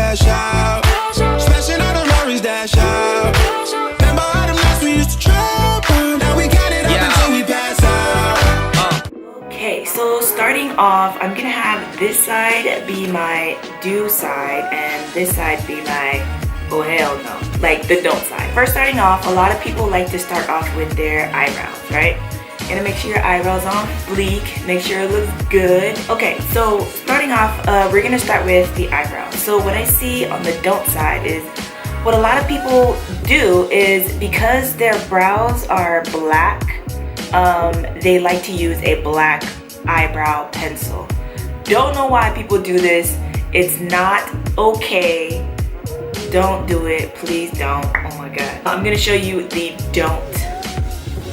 dash out. Smashing all the Lorries, dash out. Remember all the nights we used to trap. Now we got it up until we pass out. Okay, so starting off, I'm gonna have this side be my do side and this side be my oh hell no, like the don't side. First, starting off, a lot of people like to start off with their eyebrows, right? Gonna make sure your eyebrows on fleek, make sure it looks good. Okay, so starting off, we're gonna start with the eyebrows. So what I see on the don't side is, what a lot of people do is, because their brows are black, they like to use a black eyebrow pencil. Don't know why people do this. It's not okay. Don't do it, please don't. Oh my god. I'm gonna show you the don't.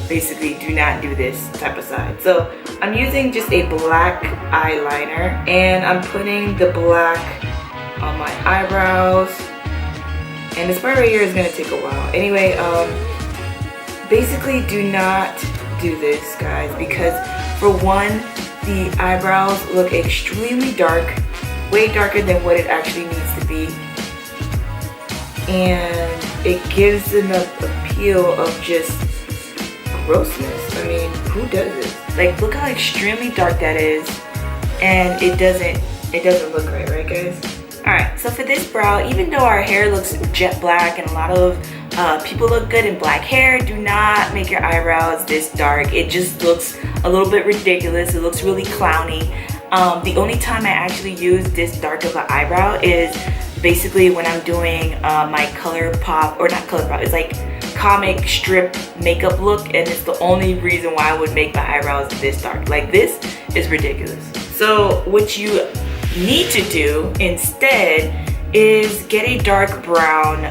Basically, do not do this type of side. So I'm using just a black eyeliner and I'm putting the black on my eyebrows. And this part right here is gonna take a while. Anyway, basically do not do this, guys, because for one, the eyebrows look extremely dark, way darker than what it actually needs to be. And it gives an appeal of just grossness. I mean, who does this? Like, look how extremely dark that is, and it doesn't look right, guys? Alright, so for this brow, even though our hair looks jet black and a lot of people look good in black hair, do not make your eyebrows this dark. It just looks a little bit ridiculous. It looks really clowny. The only time I actually use this dark of an eyebrow is basically when I'm doing my color pop, or not color pop, it's like comic strip makeup look, and it's the only reason why I would make my eyebrows this dark. Like, this is ridiculous. So what you need to do instead is get a dark brown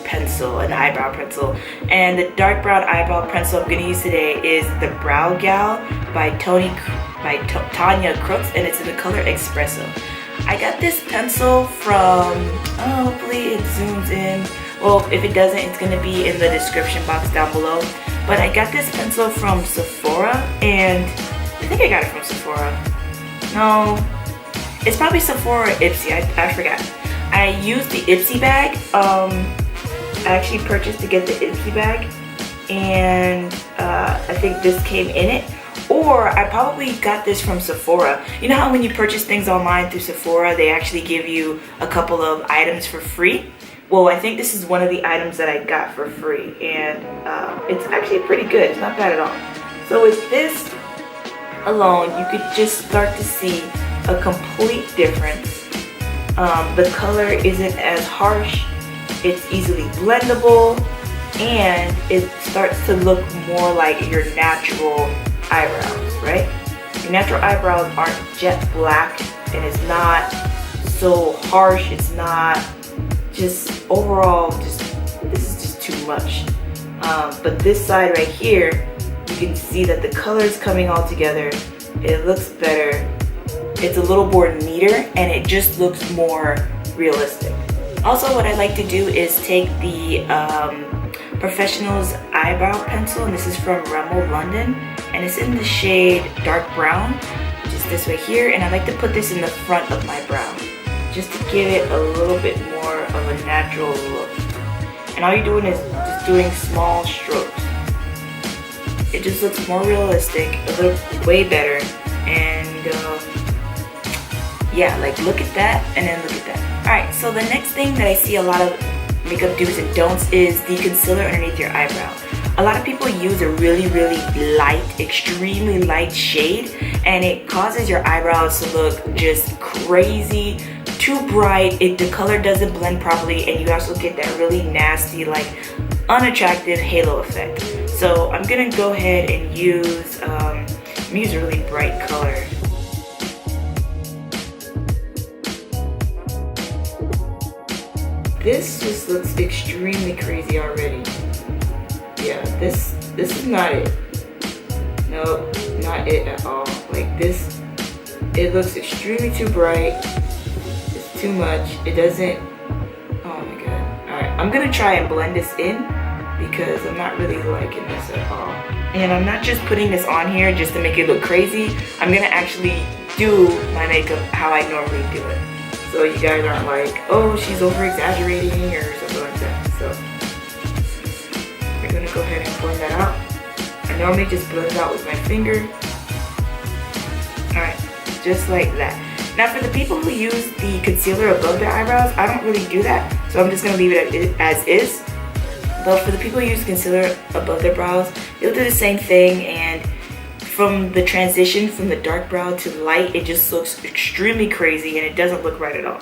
pencil, an eyebrow pencil. And the dark brown eyebrow pencil I'm gonna use today is the Brow Gal by Tanya Crooks, and it's in the color Espresso. I got this pencil from, hopefully it zooms in. Well, if it doesn't, it's gonna be in the description box down below. But I got this pencil from Sephora, and I think I got it from Sephora. No, it's probably Sephora or Ipsy, I forgot. I used the Ipsy bag. I actually purchased to get the Ipsy bag, and I think this came in it. Or I probably got this from Sephora. You know how when you purchase things online through Sephora, they actually give you a couple of items for free? Well, I think this is one of the items that I got for free, and it's actually pretty good. It's not bad at all. So with this alone, you could just start to see a complete difference. The color isn't as harsh. It's easily blendable, and it starts to look more like your natural eyebrows, right? Your natural eyebrows aren't jet black, and it's not so harsh. It's not just overall, this is just too much. But this side right here, you can see that the color is coming all together. It looks better. It's a little more neater, and it just looks more realistic. Also, what I like to do is take the Professional's eyebrow pencil, and this is from Rimmel London, and it's in the shade dark brown, which is this right here, and I like to put this in the front of my brow just to give it a little bit more of a natural look. And all you're doing is just doing small strokes. It just looks more realistic, a little way better, and yeah, like look at that and then look at that. Alright, so the next thing that I see a lot of makeup do's and don'ts is the concealer underneath your eyebrow. A lot of people use a really light, extremely light shade, and it causes your eyebrows to look just crazy, too bright. The color doesn't blend properly, and you also get that really nasty, like unattractive halo effect. So I'm gonna go ahead and use a really bright color. This just looks extremely crazy already. Yeah, this is not it. No, not it at all. Like this, it looks extremely too bright. It's too much. It doesn't, oh my god. Alright, I'm gonna try and blend this in because I'm not really liking this at all. And I'm not just putting this on here just to make it look crazy. I'm gonna actually do my makeup how I normally do it. so you guys aren't like, oh, she's over exaggerating or something like that. So we're gonna go ahead and blend that out. I normally just blend it out with my finger. Alright, just like that. Now for the people who use the concealer above their eyebrows, I don't really do that, so I'm just gonna leave it as is. But for the people who use concealer above their brows, you'll do the same thing, and from the transition from the dark brow to light, it just looks extremely crazy and it doesn't look right at all.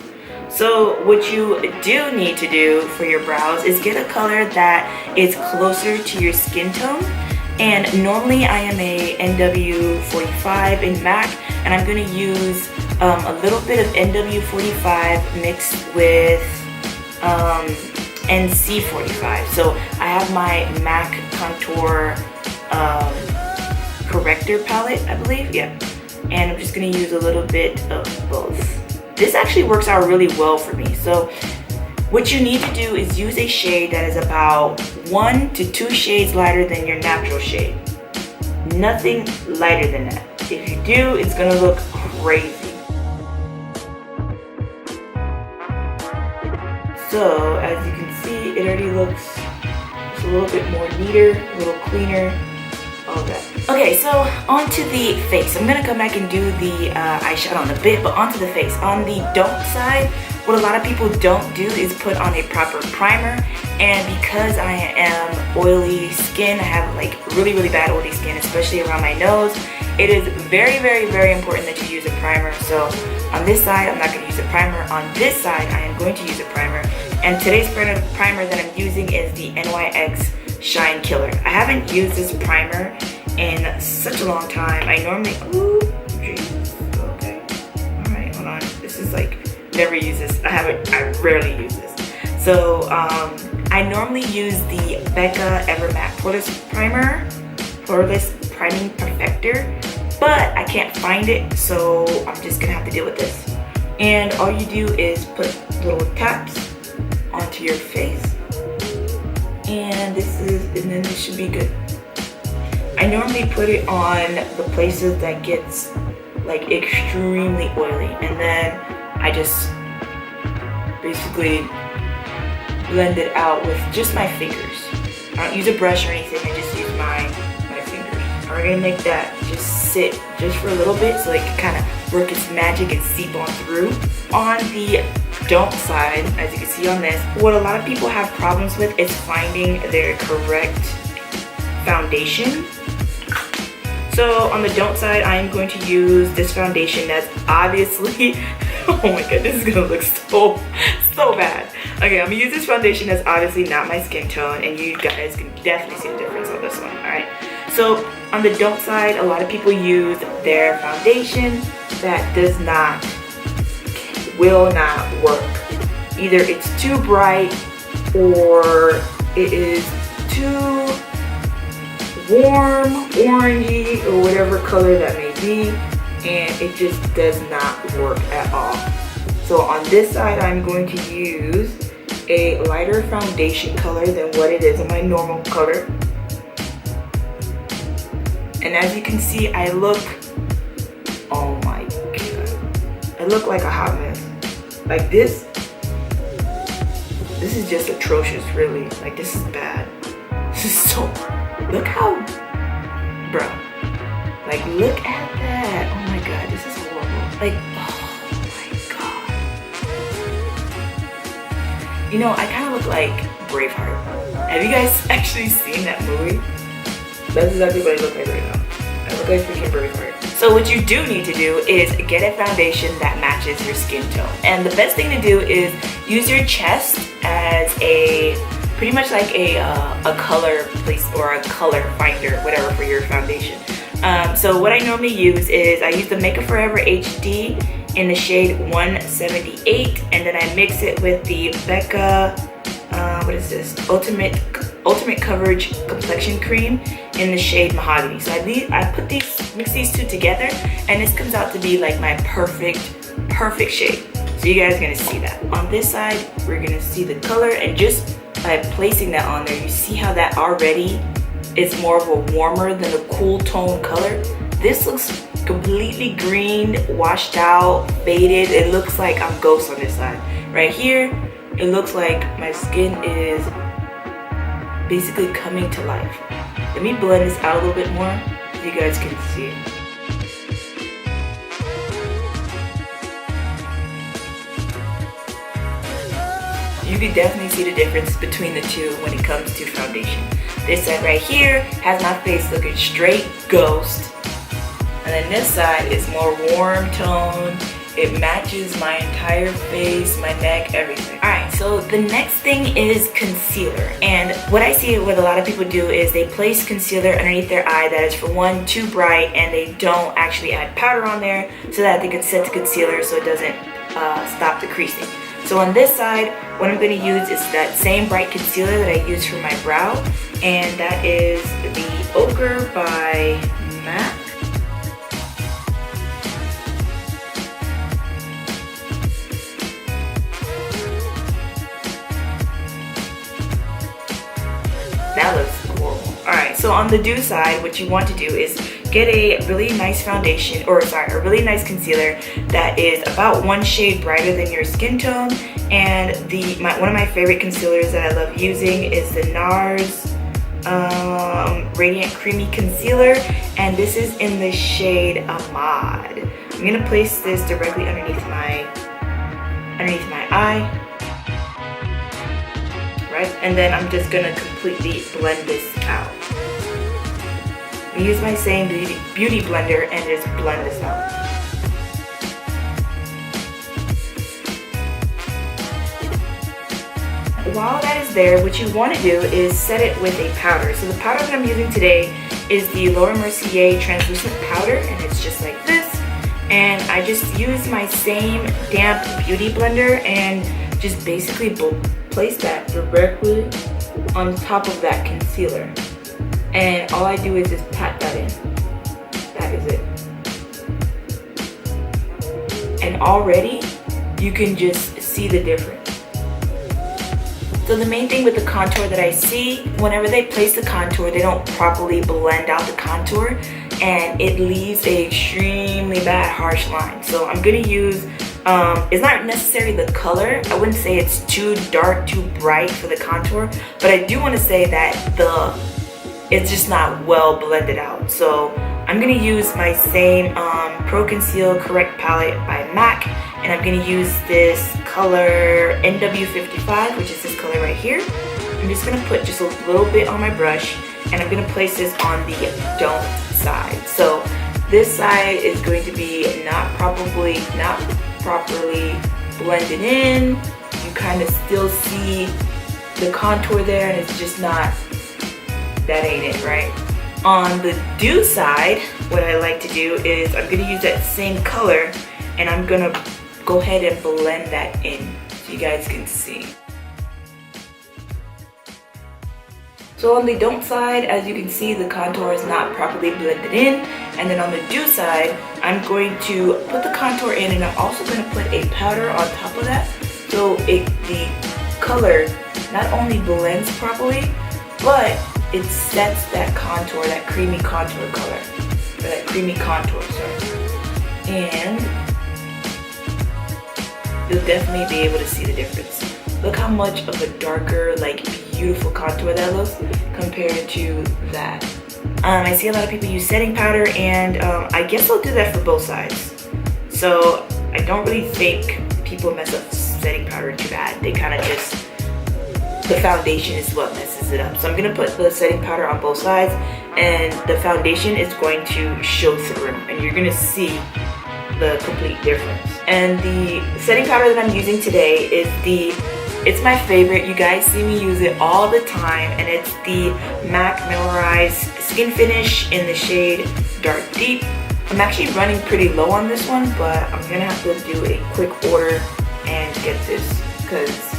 So what you do need to do for your brows is get a color that is closer to your skin tone. And normally I am a NW45 in MAC, and I'm going to use a little bit of NW45 mixed with NC45. So I have my MAC Contour corrector palette, I believe, yeah. And I'm just gonna use a little bit of both. This actually works out really well for me. So what you need to do is use a shade that is about 1 to 2 shades lighter than your natural shade. Nothing lighter than that. If you do, it's gonna look crazy. So as you can see, it already looks just a little bit more neater, a little cleaner, all that. Okay, so onto the face. I'm gonna come back and do the eyeshadow in a bit, but onto the face. On the don't side, what a lot of people don't do is put on a proper primer. And because I am oily skin, I have like really bad oily skin, especially around my nose, it is very important that you use a primer. So on this side, I'm not gonna use a primer. On this side, I am going to use a primer. And today's primer that I'm using is the NYX Shine Killer. I haven't used this primer in such a long time. I normally, ooh, Jesus, okay. All right, hold on. This is like, never use this. I rarely use this. So I normally use the Becca Evermatte Poreless Primer, Poreless Priming Perfector, but I can't find it, so I'm just gonna have to deal with this. And all you do is put little taps onto your face, and then this should be good. I normally put it on the places that gets like extremely oily, and then I just basically blend it out with just my fingers. I don't use a brush or anything, I just use my fingers. We're gonna make that just sit just for a little bit so it can kind of work its magic and seep on through. On the don't side, as you can see on this, what a lot of people have problems with is finding their correct foundation. So on the don't side, I am going to use this foundation that's obviously, oh my god, this is gonna look so bad. Okay, I'm gonna use this foundation that's obviously not my skin tone, and you guys can definitely see the difference on this one, alright? So on the don't side, a lot of people use their foundation that will not work. Either it's too bright or it is too warm, orangey, or whatever color that may be, and it just does not work at all. So on this side, I'm going to use a lighter foundation color than what it is in my normal color. And as you can see, I look, oh my god, I look like a hot mess. Like this is just atrocious, really. Like, this is bad. This is so, look how, bro, like, look at that. Oh my god, this is horrible. Like, oh my god. You know, I kind of look like Braveheart. Have you guys actually seen that movie? That's exactly what I look like right now. I look like freaking Braveheart. So what you do need to do is get a foundation that matches your skin tone. And the best thing to do is use your chest as a, pretty much like a color place or a color finder, whatever, for your foundation. So what I normally use is I use the Makeup Forever HD in the shade 178, and then I mix it with the Becca, what is this? Ultimate Coverage Complexion Cream in the shade Mahogany. So mix these two together, and this comes out to be like my perfect shade. So you guys are gonna see that. On this side, we're gonna see the color, and just by placing that on there, you see how that already is more of a warmer than a cool tone color. This looks completely green, washed out, faded. It looks like I'm ghost on this side. Right here, it looks like my skin is basically coming to life. Let me blend this out a little bit more so you guys can see it. You can definitely see the difference between the two when it comes to foundation. This side right here has my face looking straight ghost. And then this side is more warm tone. It matches my entire face, my neck, everything. Alright, so the next thing is concealer. And what I see what a lot of people do is they place concealer underneath their eye that is, for one, too bright, and they don't actually add powder on there so that they can set the concealer so it doesn't stop the creasing. So on this side, what I'm going to use is that same bright concealer that I use for my brow, and that is the Ochre by MAC. That looks horrible. Alright, so on the do side, what you want to do is get a really nice foundation, or sorry, a really nice concealer that is about one shade brighter than your skin tone. And one of my favorite concealers that I love using is the NARS Radiant Creamy Concealer, and this is in the shade Ahmad. I'm gonna place this directly underneath my eye. Right? And then I'm just gonna completely blend this out. I use my same beauty blender and just blend this out. While that is there, what you want to do is set it with a powder. So the powder that I'm using today is the Laura Mercier translucent powder, and it's just like this. And I just use my same damp beauty blender and just basically place that directly on top of that concealer. And all I do is just pat that in. That is it. And already you can just see the difference. So the main thing with the contour that I see, whenever they place the contour, they don't properly blend out the contour, and it leaves an extremely bad harsh line. So I'm gonna use, it's not necessarily the color. I wouldn't say it's too dark, too bright for the contour, but I do want to say that it's just not well blended out. So I'm gonna use my same Pro Conceal Correct palette by MAC, and I'm gonna use this color NW55, which is this color right here. I'm just gonna put just a little bit on my brush, and I'm gonna place this on the don't side. So this side is going to be not properly blended in. You kind of still see the contour there, and it's just not, that ain't it, right? On the do side, what I like to do is I'm gonna use that same color, and I'm gonna go ahead and blend that in so you guys can see. So on the don't side, as you can see, the contour is not properly blended in. And then on the do side, I'm going to put the contour in, and I'm also going to put a powder on top of that. So the color not only blends properly, but it sets that contour, that creamy contour color. Or that creamy contour, sorry. And you'll definitely be able to see the difference. Look how much of a darker, like, beautiful contour that looks compared to that. I see a lot of people use setting powder, and I guess I'll do that for both sides. So I don't really think people mess up setting powder too bad. They kind of just, the foundation is what messes it up. So I'm gonna put the setting powder on both sides, and the foundation is going to show through, and you're gonna see the complete difference. And the setting powder that I'm using today is it's my favorite. You guys see me use it all the time, and it's the MAC Millorized Skin Finish in the shade Dark Deep. I'm actually running pretty low on this one, but I'm gonna have to do a quick order and get this, because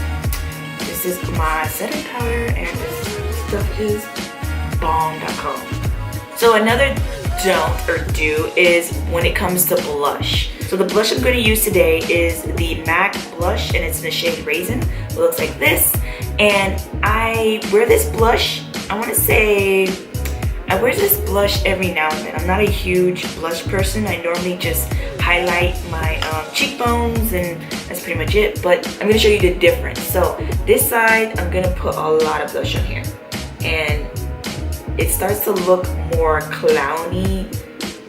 this is my setting powder, and this stuff is bomb.com. So another don't or do is when it comes to blush. So the blush I'm going to use today is the MAC blush, and it's in the shade Raisin. It looks like this, and I wear this blush, I want to say I wear this blush every now and then. I'm not a huge blush person. I normally just highlight my cheekbones and that's pretty much it. But I'm going to show you the difference. So this side, I'm going to put a lot of blush on here. And it starts to look more clowny.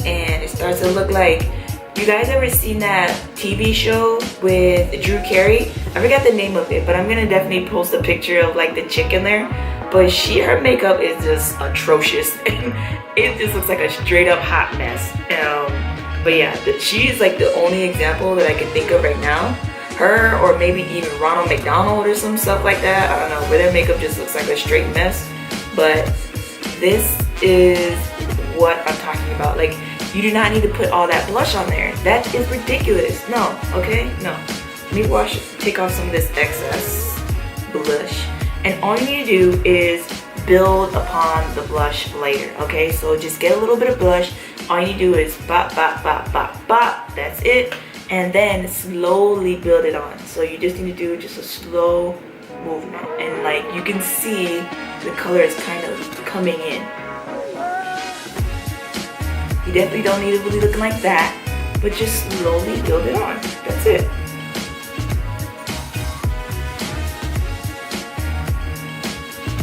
And it starts to look like, you guys ever seen that TV show with Drew Carey? I forgot the name of it, but I'm going to definitely post a picture of like the chick in there. But her makeup is just atrocious. It just looks like a straight up hot mess. But yeah, she is like the only example that I can think of right now. Her, or maybe even Ronald McDonald or some stuff like that. I don't know, where their makeup just looks like a straight mess. But this is what I'm talking about. Like, you do not need to put all that blush on there. That is ridiculous. No, okay, no. Let me take off some of this excess blush. And all you need to do is build upon the blush later, okay? So just get a little bit of blush. All you need to do is bop, bop, bop, bop, bop. That's it. And then slowly build it on. So you just need to do just a slow movement. And like you can see the color is kind of coming in. You definitely don't need it really looking like that, but just slowly build it on. That's it.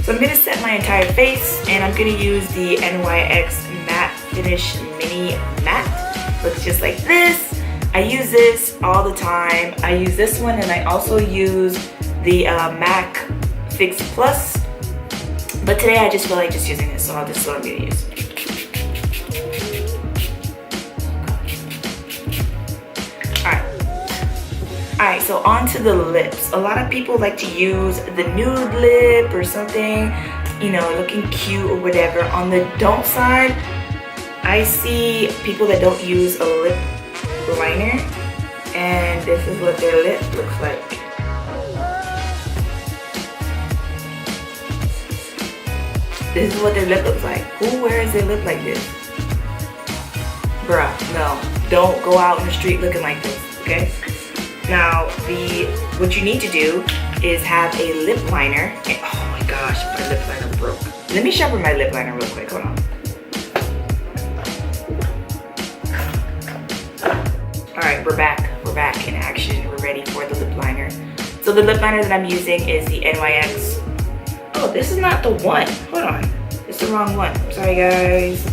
So I'm going to set my entire face, and I'm going to use the NYX Matte Finish Mini Matte. Looks just like this. I use this all the time. I use this one, and I also use the MAC Fix Plus. But today I just feel like just using this, so this is what I'm going to use. Alright, so on to the lips. A lot of people like to use the nude lip or something, you know, looking cute or whatever. On the don't side, I see people that don't use a lip liner, and this is what their lip looks like. This is what their lip looks like. Who wears their lip like this? Bruh, no. Don't go out in the street looking like this, okay? Now, what you need to do is have a lip liner. And, oh my gosh, my lip liner broke. Let me sharpen my lip liner real quick. Hold on. Alright, we're back. We're back in action. We're ready for the lip liner. So the lip liner that I'm using is the NYX. Oh, this is not the one. Hold on. It's the wrong one. I'm sorry, guys.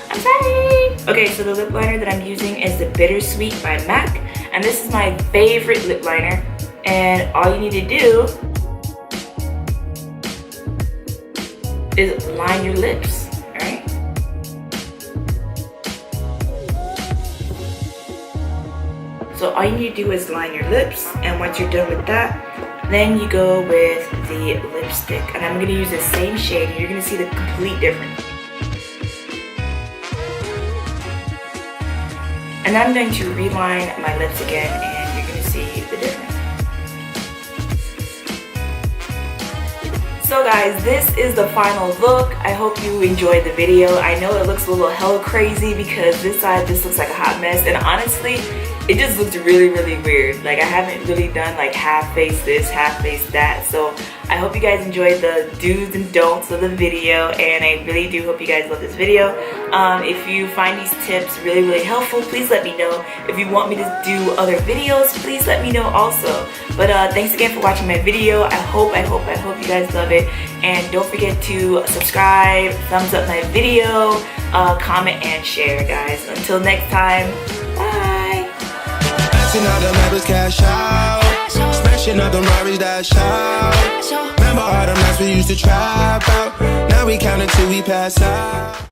I'm sorry. Okay, so the lip liner that I'm using is the Bittersweet by MAC. And this is my favorite lip liner. And all you need to do is line your lips, alright? So all you need to do is line your lips, and once you're done with that, then you go with the lipstick. And I'm gonna use the same shade, and you're gonna see the complete difference. And I'm going to reline my lips again, and you're going to see the difference. So guys, this is the final look. I hope you enjoyed the video. I know it looks a little hella crazy because this side just looks like a hot mess, and honestly, it just looks really, really weird. Like, I haven't really done like half face this, half face that. So I hope you guys enjoyed the do's and don'ts of the video, and I really do hope you guys love this video. If you find these tips really, really helpful, please let me know. If you want me to do other videos, please let me know also. But thanks again for watching my video. I hope you guys love it. And don't forget to subscribe, thumbs up my video, comment, and share, guys. Until next time, bye. Smashing all the members cash out. Smashing all the Rari's dash out. Remember all the nights we used to trap out. Now we count until we pass out.